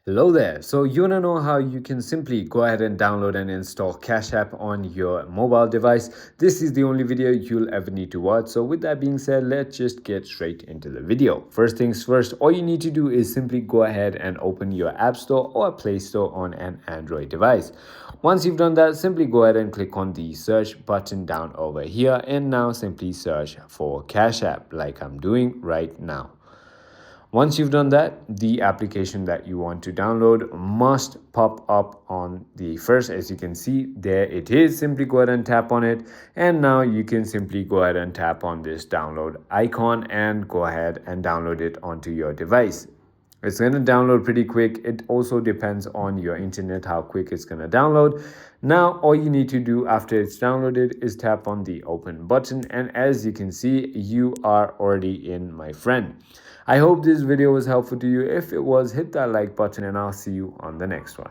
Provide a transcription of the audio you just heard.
Hello there. So you want to know how you can simply go ahead and download and install Cash App on your mobile device? This is the only video you'll ever need to watch. So with that being said, let's just get straight into the video. First things first, all you need to do is simply go ahead and open your App Store or Play Store on an Android device. Once you've done that, simply go ahead and click on the search button down over here and now simply search for Cash App like I'm doing right now. Once you've done that, the application that you want to download must pop up on the first. As you can see, there it is. Simply go ahead and tap on it. And now you can simply go ahead and tap on this download icon and go ahead and download it onto your device. It's going to download pretty quick. It also depends on your internet how quick it's going to download. Now all you need to do after it's downloaded is tap on the open button, and as you can see, you are already in, my friend. I hope this video was helpful to you. If it was, hit that like button and I'll see you on the next one.